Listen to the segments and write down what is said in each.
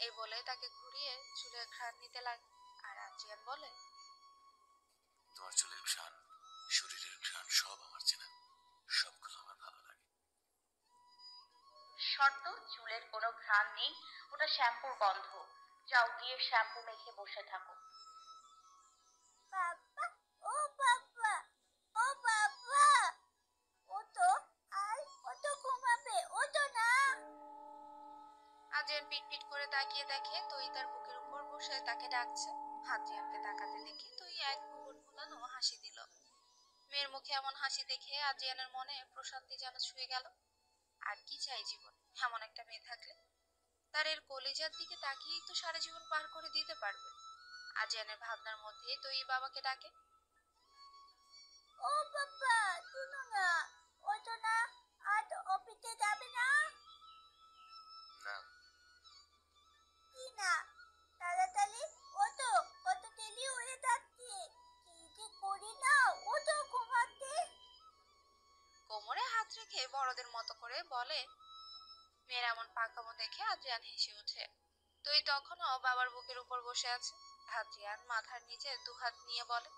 এই বলে তাকে ঘুরিয়ে চুলের ঘ্রাণ নিতে লাগে। আর আদ্রিয়ান বলে, তোমার চুলের ঘ্রাণ, শরীরের ঘ্রাণ সব আমার চেনা, সবগুলো আমার ভালো লাগে। শর্ত, চুলের কোনো ঘ্রাণ নেই, ওটা শ্যাম্পুর গন্ধ। যাও গিয়ে শ্যাম্পু মেখে বসে থাকো। বাবা, ও বাবা, ও বাবা, ও তো আর ও তো ঘুমাবে, ও তো না। আদ্রিয়ান পিটপিট করে তাকিয়ে দেখে তুই তার বুকের উপর বসে তাকে ডাকছে। আদ্রিয়ানকে তাকাতে দেখে তুই এক ভুবন ভুলানো হাসি দিল। মেয়ের মুখে এমন হাসি দেখে আদ্রিয়ানের মনে প্রশান্তি যেন ছুঁয়ে গেল। আর কি চাই জীবন, এমন একটা মেয়ে থাকলে। তার এর কলিজার দিকে তাকিয়েই তো সারা জীবন পার করে দিতে পারবে। আদ্রিয়ানের ভাবনার মধ্যে তুই বাবাকে ডাকে, ও বাবা, শুনো না, ও তো না, আজ অফিসে যাবে না। না, কি না? তাড়াতাড়ি ওঠো, কত দেরি হয়ে যাচ্ছে। কি যে করি না, ওঠো ঘুমাতে। কোমরে হাত রেখে বড়দের মতো করে বলে। মেয়ের এমন পাকামো দেখে আদ্রিয়ান হেসে ওঠে। তুই তখনও বাবার বুকের উপর বসে আছে। আদ্রিয়ান মাথার নিচে দুহাত নিয়ে বলে,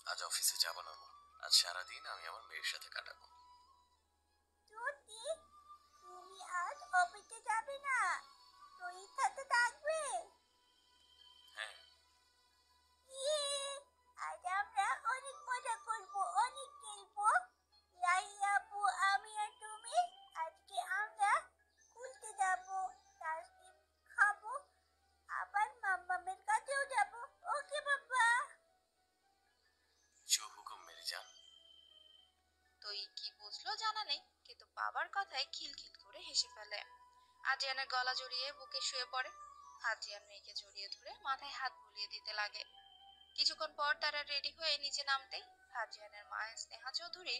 আজ অফিসে যাবো না মা। আজ সারাদিন আমি আমার মেয়ের সাথে কাটাবো। সত্যি? তুমি আজ অফিসে যাবে না? তুই সাথে থাকবে? হ্যাঁ। ইয়ে, আজ আমরা অনেক মজা করবো, অনেক খেলবো। লাইয়া আপু, আমি আর তুমি আজকে আমরা ঘুরতে যাবো, আইসক্রিম খাবো, আবার মাম্মামের কাছেও যাবো। ওকে বাবা। জো হুকুম মেরে যান। তুই কি বুঝলো জানা নেই, কিন্তু বাবার কথায় খিলখিল করে হেসে ফেলে। আদ্রিয়ানের গলা জড়িয়ে বুকে শুয়ে পড়ে। আদ্রিয়ান মেয়েকে জড়িয়ে ধরে মাথায় হাত বুলিয়ে দিতে লাগে। কিছুক্ষণ পর তারা রেডি হয়ে নিচে নামতেই আদ্রিয়ানের মা স্নেহা চৌধুরী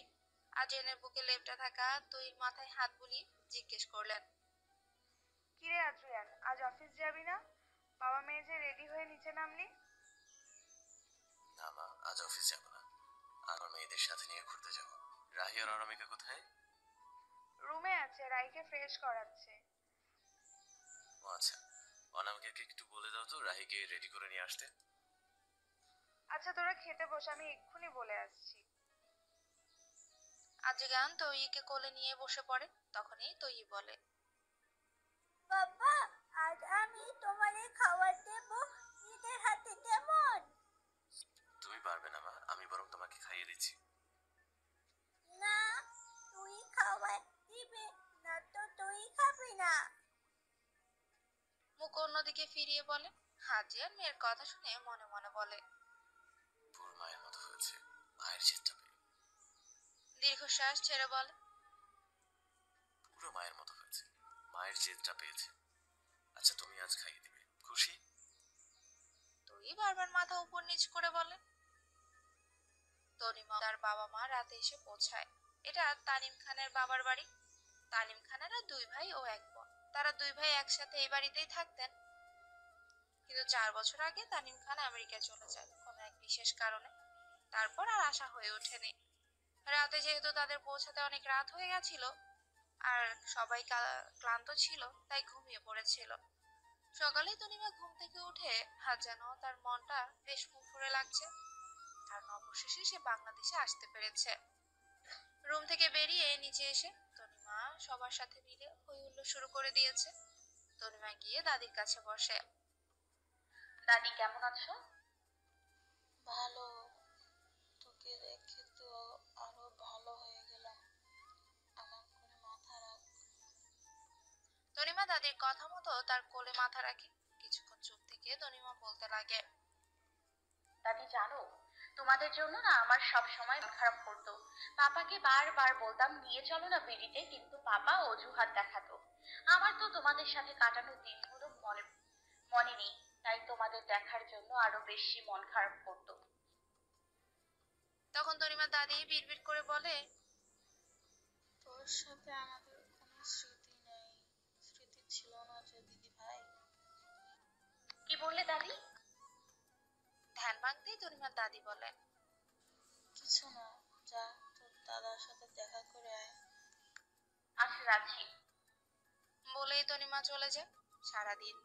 আদ্রিয়ানের বুকে লেপ্টে থাকা তুই মাথায় হাত বুলিয়ে জিজ্ঞেস করলেন, কিরে আদ্রিয়ান, আজ অফিস যাবি না? বাবা মেয়ে যে রেডি হয়ে নিচে নামলি। না মা, আজ অফিস যাবো না। আমার মেয়েদের সাথে নিয়ে ঘুরতে যাবো। রাহি আর অনামিকা কোথায়? রুমে আছে, রাইকে ফ্রেশ করাচ্ছে। ও আচ্ছা, অনামিকাকে একটু বলে দাও তো রাহিকে রেডি করে নিয়ে আসতে। আচ্ছা তোরা খেতে বস, আমি এক্ষুনি বলে আসছি। আদ্রিয়ান তৈকে কোলে নিয়ে বসে পড়ে। তখনই তৈ বলে, বাবা, আজ আমি তোমারে খাবার দেবো নিজের হাতে, কেমন? তুমি পারবে না মা, আমি বরং তোমাকে খাইয়ে দিচ্ছি। না, তুই খাবার দিবে না তো তুই খাবি না। মুখ অন্যদিকে ফিরিয়ে বলে। আদ্রিয়ান মেয়ের কথা শুনে মনে মনে বলে, পুরো মায়ের মতো হয়েছে, মায়ের জেদটা পেয়ে। দীর্ঘশ্বাস ছেড়ে বলে, পুরো মায়ের মতো হয়েছে, মায়ের জেদটা পেয়েছে। আচ্ছা তুমি আজ খাইয়ে দিবে, খুশি? তুই বারবার মাথা উপর নিচ করে বলে। তনিমা তার বাবা মা রাতে এসে পৌঁছায়। এটা তানিম খানের বাবার বাড়ি। তানিম খানেরা দুই ভাই ও এক বোন। তারা দুই ভাই একসাথে এই বাড়িতেই থাকতেন। কিন্তু 4 বছর আগে তানিম খান আমেরিকায় চলে যায় কোনো এক বিশেষ কারণে। তারপর আর আশা হয়ে ওঠেনি। রাতে যেহেতু তাদের পৌঁছাতে অনেক রাত হয়ে গেছিল আর সবাই ক্লান্ত ছিল, তাই ঘুমিয়ে পড়েছিল। সকালে তনিমা ঘুম থেকে উঠে হাত যেন তার মনটা বেশ ফুরফুরে লাগছে। কারণ অবশেষে সে বাংলাদেশে আসতে পেরেছে। রুম থেকে বেরিয়ে নিচে এসে তনিমা সবার সাথে মিলে হই হুল্লোড় শুরু করে দিয়েছে। তনিমা গিয়ে দাদির কাছে বসে। দাদি কেমন আছো? ভালো, তোকে রেখে তো আরো ভালো হয়ে গেলাম। আমার কোলে মাথা রাখ। তনিমা দাদির কথা মতো তার কোলে মাথা রাখে। কিছুক্ষণ চুপ থেকে তনিমা বলতে লাগে, দাদি জানো, তোমাদের জন্য না আমার সব সময় মন খারাপ করতো। পাপাকে বারবার বলতাম নিয়ে চলো না বিড়িতে, কিন্তু পাপা অজুহাত দেখাতো। আমার তো তোমাদের সাথে কাটানো দিনগুলো মনে মনে নেই, তাই তোমাদের দেখার জন্য আরো বেশি মন খারাপ করতো। তখন তনিমা দাদি বিড়বিড় করে বলে, তোর সাথে আমাদের কোনো স্মৃতি নেই। স্মৃতি ছিল না যে দিদি ভাই। কি বললে দাদি? ধ্যান ভাঙতেই তনিমার দাদি বলে, কিছু না, যা তোর দাদার সাথে দেখা করে আয়। আচ্ছা, রাখছি। বলেই তনিমা চলে যায়। সারাদিন